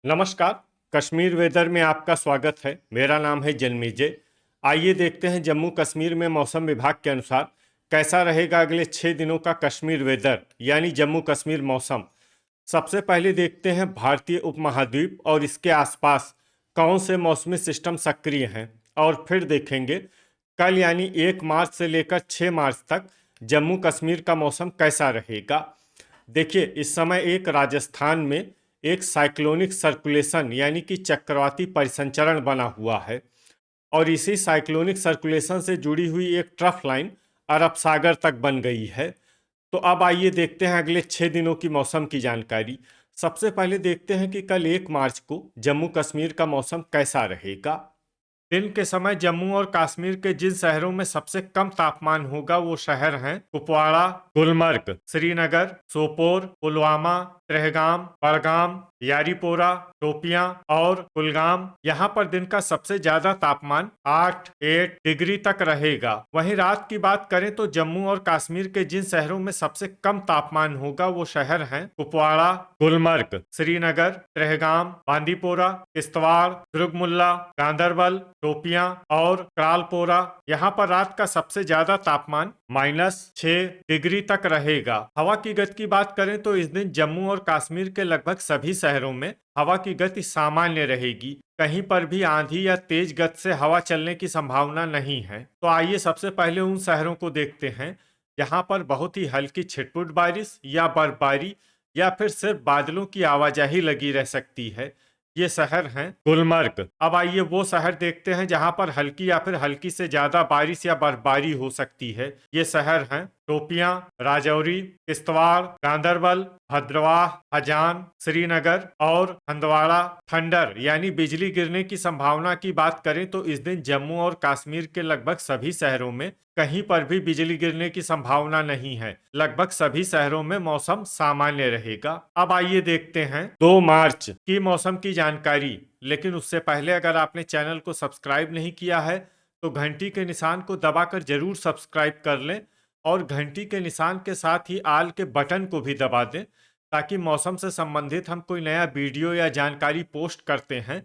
नमस्कार। कश्मीर वेदर में आपका स्वागत है। मेरा नाम है जन्मेजय। आइए देखते हैं जम्मू कश्मीर में मौसम विभाग के अनुसार कैसा रहेगा अगले 6 दिनों का कश्मीर वेदर यानी जम्मू कश्मीर मौसम। सबसे पहले देखते हैं भारतीय उपमहाद्वीप और इसके आसपास कौन से मौसमी सिस्टम सक्रिय हैं, और फिर देखेंगे कल यानी 1 मार्च से लेकर 6 मार्च तक जम्मू कश्मीर का मौसम कैसा रहेगा। देखिए, इस समय एक राजस्थान में एक साइक्लोनिक सर्कुलेशन यानी कि चक्रवाती परिसंचरण बना हुआ है, और इसी साइक्लोनिक सर्कुलेशन से जुड़ी हुई एक ट्रफ लाइन अरब सागर तक बन गई है। तो अब आइए देखते हैं अगले 6 दिनों की मौसम की जानकारी। सबसे पहले देखते हैं कि कल 1 मार्च को जम्मू कश्मीर का मौसम कैसा रहेगा। दिन के समय जम्मू और कश्मीर के जिन शहरों में सबसे कम तापमान होगा वो शहर हैं कुपवाड़ा, गुलमर्ग, श्रीनगर, सोपोर, पुलवामा, त्रेहगाम, बड़गाम, यारीपोरा, शोपियां और कुलगाम। यहाँ पर दिन का सबसे ज्यादा तापमान 8 डिग्री तक रहेगा। वहीं रात की बात करें तो जम्मू और कश्मीर के जिन शहरों में सबसे कम तापमान होगा वो शहर हैं कुपवाड़ा, गुलमर्ग, श्रीनगर, त्रेहगाम, बांदीपोरा, किश्तवाड़, दुर्गमुल्ला, गांदरबल, शोपियां और क्रालपोरा। यहाँ पर रात का सबसे ज्यादा तापमान -6 डिग्री तक रहेगा। हवा की गति की बात करें तो इस दिन जम्मू और कश्मीर के लगभग सभी शहरों में हवा की गति सामान्य रहेगी। कहीं पर भी आंधी या तेज गति से हवा चलने की संभावना नहीं है। तो आइए सबसे पहले उन शहरों को देखते हैं जहां पर बहुत ही हल्की छिटपुट बारिश या बर्फबारी या फिर सिर्फ बादलों की आवाजाही लगी रह सकती है। ये शहर हैं गुलमर्ग। अब आइए वो शहर देखते हैं जहां पर हल्की या फिर हल्की से ज्यादा बारिश या बर्फबारी हो सकती है। ये शहर हैं शोपियां, राजौरी, किश्तवाड़, गांदरबल, भद्रवाह, हजान, श्रीनगर और हंदवाड़ा। थंडर यानी बिजली गिरने की संभावना की बात करें तो इस दिन जम्मू और कश्मीर के लगभग सभी शहरों में कहीं पर भी बिजली गिरने की संभावना नहीं है। लगभग सभी शहरों में मौसम सामान्य रहेगा। अब आइए देखते हैं 2 मार्च की मौसम की जानकारी। लेकिन उससे पहले अगर आपने चैनल को सब्सक्राइब नहीं किया है तो घंटी के निशान को दबाकर जरूर सब्सक्राइब कर लें, और घंटी के निशान के साथ ही आल के बटन को भी दबा दें, ताकि मौसम से संबंधित हम कोई नया वीडियो या जानकारी पोस्ट करते हैं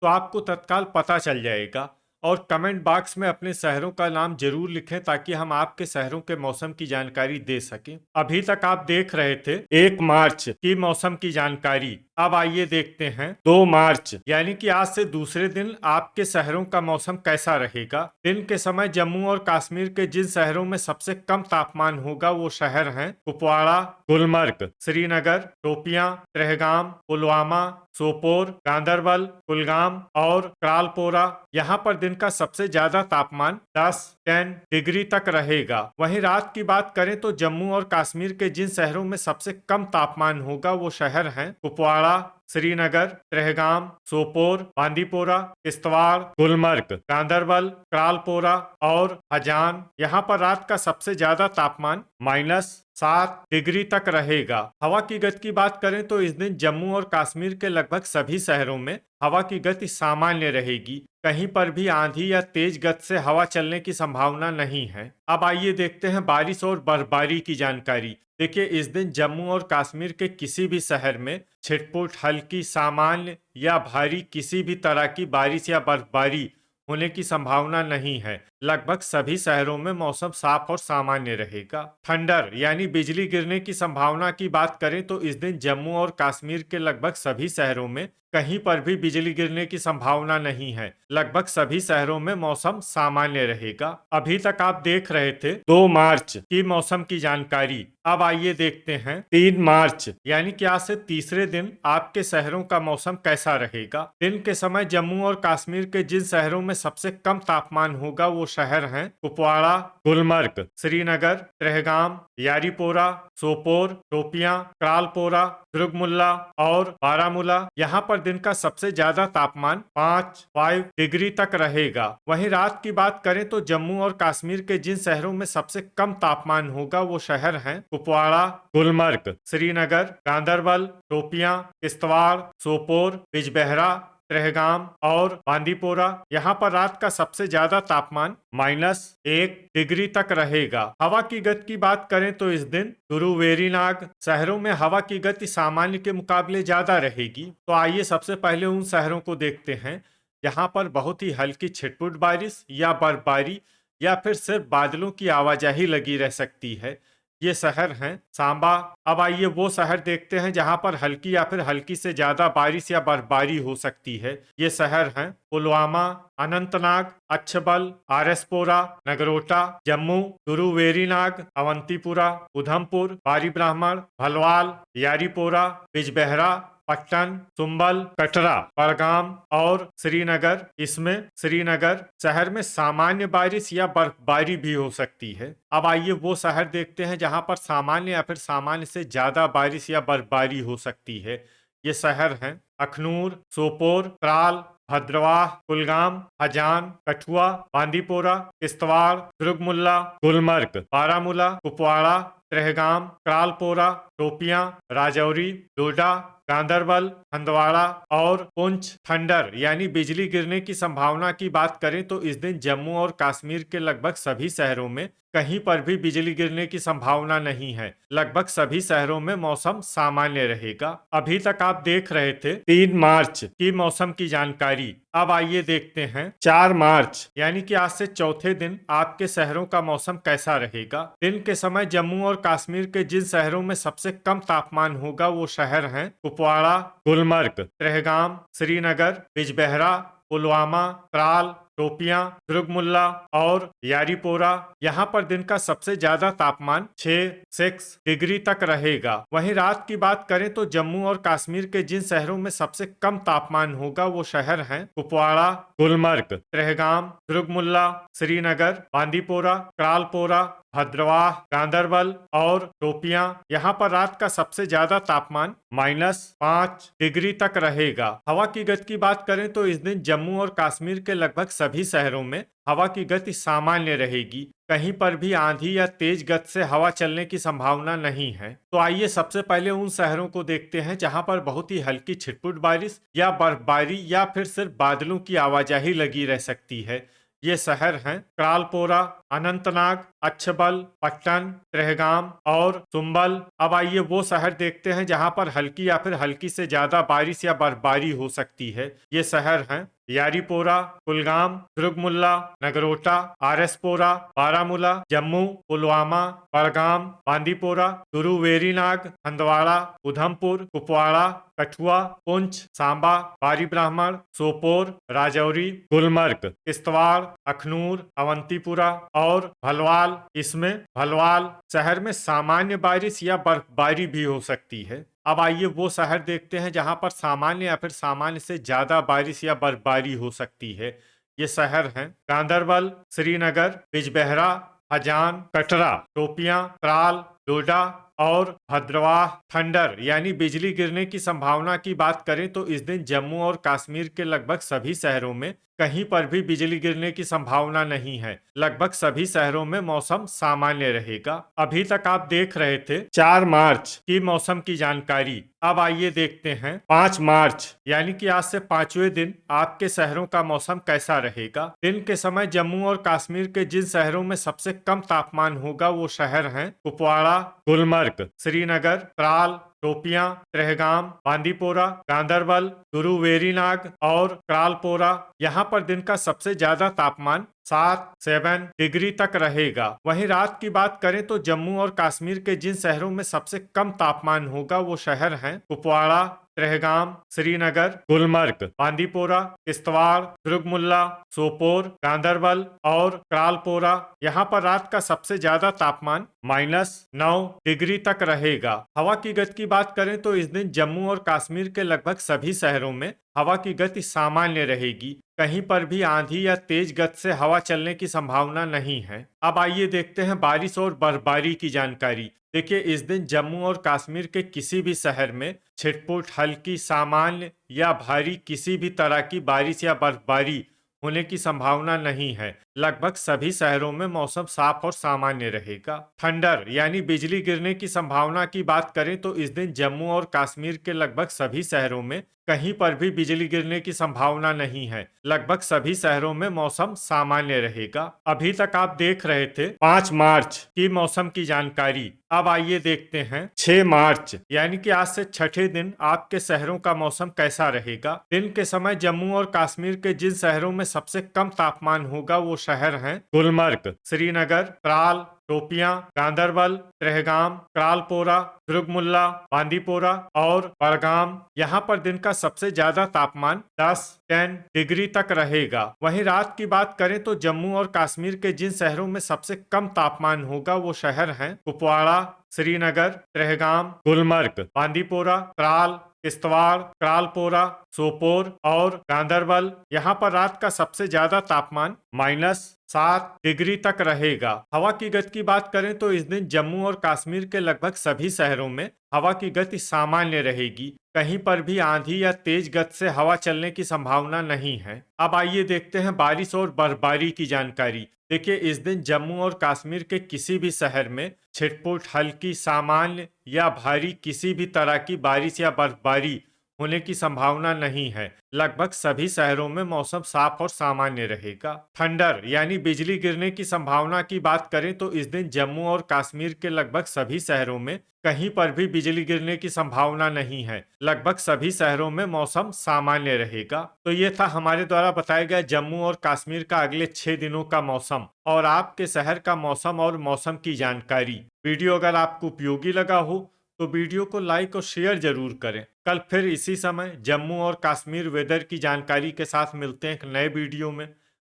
तो आपको तत्काल पता चल जाएगा। और कमेंट बॉक्स में अपने शहरों का नाम जरूर लिखें ताकि हम आपके शहरों के मौसम की जानकारी दे सकें। अभी तक आप देख रहे थे 1 मार्च की मौसम की जानकारी। अब आइए देखते हैं 2 मार्च यानी कि आज से दूसरे दिन आपके शहरों का मौसम कैसा रहेगा। दिन के समय जम्मू और कश्मीर के जिन शहरों में सबसे कम तापमान होगा वो शहर हैं कुपवाड़ा, गुलमर्ग, श्रीनगर, शोपियां, त्रेहगाम, पुलवामा, सोपोर, गांदरबल, कुलगाम और क्रालपोरा। यहाँ पर दिन का सबसे ज्यादा तापमान 10 डिग्री तक रहेगा। वहीं रात की बात करें तो जम्मू और कश्मीर के जिन शहरों में सबसे कम तापमान होगा वो शहर हैं कुपवाड़ा, श्रीनगर, त्रेहगाम, सोपोर, बांदीपोरा, किश्तवाड़, गुलमर्ग, गांदरबल, क्रालपोरा और हजान। यहाँ पर रात का सबसे ज्यादा तापमान -7 डिग्री तक रहेगा। हवा की गति की बात करें तो इस दिन जम्मू और कश्मीर के लगभग सभी शहरों में हवा की गति सामान्य रहेगी। कहीं पर भी आंधी या तेज गति से हवा चलने की संभावना नहीं है। अब आइए देखते हैं बारिश और बर्फबारी की जानकारी। देखिए, इस दिन जम्मू और कश्मीर के किसी भी शहर में छिटपुट, हल्की, सामान्य या भारी किसी भी तरह की बारिश या बर्फबारी होने की संभावना नहीं है। लगभग सभी शहरों में मौसम साफ और सामान्य रहेगा। थंडर यानी बिजली गिरने की संभावना की बात करें तो इस दिन जम्मू और कश्मीर के लगभग सभी शहरों में कहीं पर भी बिजली गिरने की संभावना नहीं है। लगभग सभी शहरों में मौसम सामान्य रहेगा। अभी तक आप देख रहे थे 2 मार्च की मौसम की जानकारी। अब आइए देखते हैं 3 मार्च यानी कि आज से तीसरे दिन आपके शहरों का मौसम कैसा रहेगा। दिन के समय जम्मू और कश्मीर के जिन शहरों में सबसे कम तापमान होगा वो शहर हैं कुपवाड़ा, गुलमर्ग, श्रीनगर, त्रेहगाम, यारीपोरा, सोपोर, शोपियां, क्रालपोरा, दुर्गमुल्ला और बारामूला। यहाँ पर दिन का सबसे ज्यादा तापमान 5 डिग्री तक रहेगा। वहीं रात की बात करें तो जम्मू और कश्मीर के जिन शहरों में सबसे कम तापमान होगा वो शहर हैं कुपवाड़ा, गुलमर्ग, श्रीनगर, गांदरबल, शोपियां, किश्तवाड़, सोपोर, बिजबेहरा, त्रेहगाम और बांदीपोरा, यहाँ पर रात का सबसे ज्यादा तापमान -1 डिग्री तक रहेगा। हवा की गति की बात करें तो इस दिन तुरु वेरीनाग शहरों में हवा की गति सामान्य के मुकाबले ज्यादा रहेगी। तो आइए सबसे पहले उन शहरों को देखते हैं जहां पर बहुत ही हल्की छिटपुट बारिश या बर्फबारी या फिर सिर्फ बादलों की आवाजाही लगी रह सकती है। ये शहर हैं सांबा। अब आइए वो शहर देखते हैं जहां पर हल्की या फिर हल्की से ज्यादा बारिश या बर्फबारी हो सकती है। ये शहर हैं पुलवामा, अनंतनाग, अच्छबल, आरएसपोरा, नगरोटा, जम्मू, तुरुवेरीनाग, अवंतीपुरा, उधमपुर, बारी ब्राह्मण, भलवाल, यारीपोरा, बिजबेहरा, पट्टन, सुंबल, कटरा, बड़गाम और श्रीनगर। इसमें श्रीनगर शहर में सामान्य बारिश या बर्फबारी भी हो सकती है। अब आइए वो शहर देखते हैं जहां पर सामान्य या फिर सामान्य से ज्यादा बारिश या बर्फबारी हो सकती है। ये शहर हैं अखनूर, सोपोर, त्राल, भद्रवाह, कुलगाम, हजान, कठुआ, बांदीपोरा, किश्तवाड़, दुर्गमुल्ला, गुलमर्ग, बारामूला, कुपवाड़ा, त्रेहगाम, क्रालपोरा, टोपियां, राजौरी, डोडा, गांदरबल, हंदवाड़ा और पुंछ। थंडर यानी बिजली गिरने की संभावना की बात करें तो इस दिन जम्मू और कश्मीर के लगभग सभी शहरों में कहीं पर भी बिजली गिरने की संभावना नहीं है। लगभग सभी शहरों में मौसम सामान्य रहेगा। अभी तक आप देख रहे थे 3 मार्च की मौसम की जानकारी। अब आइए देखते हैं 4 मार्च यानी कि आज से चौथे दिन आपके शहरों का मौसम कैसा रहेगा। दिन के समय जम्मू और कश्मीर के जिन शहरों में सबसे कम तापमान होगा वो शहर हैं कुपवाड़ा, गुलमर्ग, त्रेहगाम, श्रीनगर, बिजबेहरा, पुलवामा, त्राल, टोपियां, दुर्गमुल्ला और यारीपोरा। यहाँ पर दिन का सबसे ज्यादा तापमान 6 डिग्री तक रहेगा। वहीं रात की बात करें तो जम्मू और कश्मीर के जिन शहरों में सबसे कम तापमान होगा वो शहर हैं कुपवाड़ा, गुलमर्ग, त्रेहगाम, दुर्गमुल्ला, श्रीनगर, बांदीपोरा, क्रालपोरा, भद्रवाह, गांदरबल और टोपियां। यहाँ पर रात का सबसे ज्यादा तापमान -5 डिग्री तक रहेगा। हवा की गति की बात करें तो इस दिन जम्मू और कश्मीर के लगभग सभी शहरों में हवा की गति सामान्य रहेगी। कहीं पर भी आंधी या तेज गति से हवा चलने की संभावना नहीं है। तो आइए सबसे पहले उन शहरों को देखते हैं जहां पर बहुत ही हल्की छिटपुट बारिश या बर्फबारी या फिर सिर्फ बादलों की आवाजाही लगी रह सकती है। ये शहर हैं क्रालपोरा, अनंतनाग, अच्छबल, पट्टन, त्रेहगाम और सुंबल। अब आइए वो शहर देखते हैं जहां पर हल्की या फिर हल्की से ज्यादा बारिश या बर्फबारी हो सकती है। ये शहर हैं यारीपोरा, कुलगाम, दुर्गमुल्ला, नगरोटा, आरएसपोरा, बारामूला, जम्मू, पुलवामा, बड़गाम, बांदीपोरा, तुरुवेरीनाग, हंदवाड़ा, उधमपुर, कुपवाड़ा, कठुआ, पुंछ, सांबा, बारी ब्राह्मण, सोपोर, राजौरी, गुलमर्ग, किश्तवाड़, अखनूर, अवंतीपुरा और भलवाल। इसमें भलवाल शहर में सामान्य बारिश या बर्फबारी भी हो सकती है। अब आइए वो शहर देखते हैं जहां पर सामान्य या फिर सामान्य से ज्यादा बारिश या बर्फबारी हो सकती है। ये शहर हैं गांदरबल, श्रीनगर, बिजबेहरा, हजान, कटरा, टोपियां, त्राल, डोडा और भद्रवाह। थंडर यानी बिजली गिरने की संभावना की बात करें तो इस दिन जम्मू और कश्मीर के लगभग सभी शहरों में कहीं पर भी बिजली गिरने की संभावना नहीं है। लगभग सभी शहरों में मौसम सामान्य रहेगा। अभी तक आप देख रहे थे 4 मार्च की मौसम की जानकारी। अब आइए देखते हैं 5 मार्च यानी कि आज से 5वें दिन आपके शहरों का मौसम कैसा रहेगा। दिन के समय जम्मू और कश्मीर के जिन शहरों में सबसे कम तापमान होगा वो शहर हैं कुपवाड़ा, गुलमर्ग, श्रीनगर, त्राल, टोपियां, त्रेहगाम, बांदीपोरा, गांदरबल, तुरुवेरीनाग और क्रालपोरा। यहाँ पर दिन का सबसे ज्यादा तापमान 7 डिग्री तक रहेगा। वहीं रात की बात करें तो जम्मू और कश्मीर के जिन शहरों में सबसे कम तापमान होगा वो शहर हैं कुपवाड़ा, त्रेहगाम, श्रीनगर, गुलमर्ग, बांदीपोरा, किश्तवाड़, दुर्गमुल्ला, सोपोर, गांदरबल और क्रालपोरा। यहाँ पर रात का सबसे ज्यादा तापमान -9 डिग्री तक रहेगा। हवा की गति की बात करें तो इस दिन जम्मू और कश्मीर के लगभग सभी शहरों में हवा की गति सामान्य रहेगी। कहीं पर भी आंधी या तेज गति से हवा चलने की संभावना नहीं है। अब आइए देखते हैं बारिश और बर्फबारी की जानकारी। देखिए इस दिन जम्मू और कश्मीर के किसी भी शहर में छिटपुट, हल्की, सामान्य या भारी किसी भी तरह की बारिश या बर्फबारी होने की संभावना नहीं है। लगभग सभी शहरों में मौसम साफ और सामान्य रहेगा। थंडर यानी बिजली गिरने की संभावना की बात करें तो इस दिन जम्मू और कश्मीर के लगभग सभी शहरों में कहीं पर भी बिजली गिरने की संभावना नहीं है। लगभग सभी शहरों में मौसम सामान्य रहेगा। अभी तक आप देख रहे थे 5 मार्च की मौसम की जानकारी। अब आइए देखते हैं 6 मार्च यानी कि आज से छठे दिन आपके शहरों का मौसम कैसा रहेगा। दिन के समय जम्मू और कश्मीर के जिन शहरों में सबसे कम तापमान होगा वो शहर हैं गुलमर्ग, श्रीनगर, त्राल, शोपियां, गांदरबल, त्रेहगाम, क्रालपोरा, दुर्गमुल्ला, बांदीपोरा और बड़गाम। यहाँ पर दिन का सबसे ज्यादा तापमान 10 डिग्री तक रहेगा। वहीं रात की बात करें तो जम्मू और कश्मीर के जिन शहरों में सबसे कम तापमान होगा वो शहर हैं कुपवाड़ा, श्रीनगर, त्रेहगाम, गुलमर्ग, बांदीपोरा, त्राल, किश्तवाड़, क्रालपोरा, सोपोर और गांदरबल। यहाँ पर रात का सबसे ज्यादा तापमान -7 डिग्री तक रहेगा। हवा की गति की बात करें तो इस दिन जम्मू और कश्मीर के लगभग सभी शहरों में हवा की गति सामान्य रहेगी। कहीं पर भी आंधी या तेज गति से हवा चलने की संभावना नहीं है। अब आइए देखते हैं बारिश और बर्फबारी की जानकारी। देखिए, इस दिन जम्मू और कश्मीर के किसी भी शहर में छिटपुट, हल्की, सामान्य या भारी किसी भी तरह की बारिश या बर्फबारी होने की संभावना नहीं है। लगभग सभी शहरों में मौसम साफ और सामान्य रहेगा। थंडर यानी बिजली गिरने की संभावना की बात करें तो इस दिन जम्मू और कश्मीर के लगभग सभी शहरों में कहीं पर भी बिजली गिरने की संभावना नहीं है। लगभग सभी शहरों में मौसम सामान्य रहेगा। तो ये था हमारे द्वारा बताया गया जम्मू और कश्मीर का अगले 6 दिनों का मौसम और आपके शहर का मौसम और मौसम की जानकारी। वीडियो अगर आपको उपयोगी लगा हो तो वीडियो को लाइक और शेयर जरूर करें। कल फिर इसी समय जम्मू और कश्मीर वेदर की जानकारी के साथ मिलते हैं एक नए वीडियो में।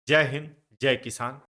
जय हिंद, जय किसान।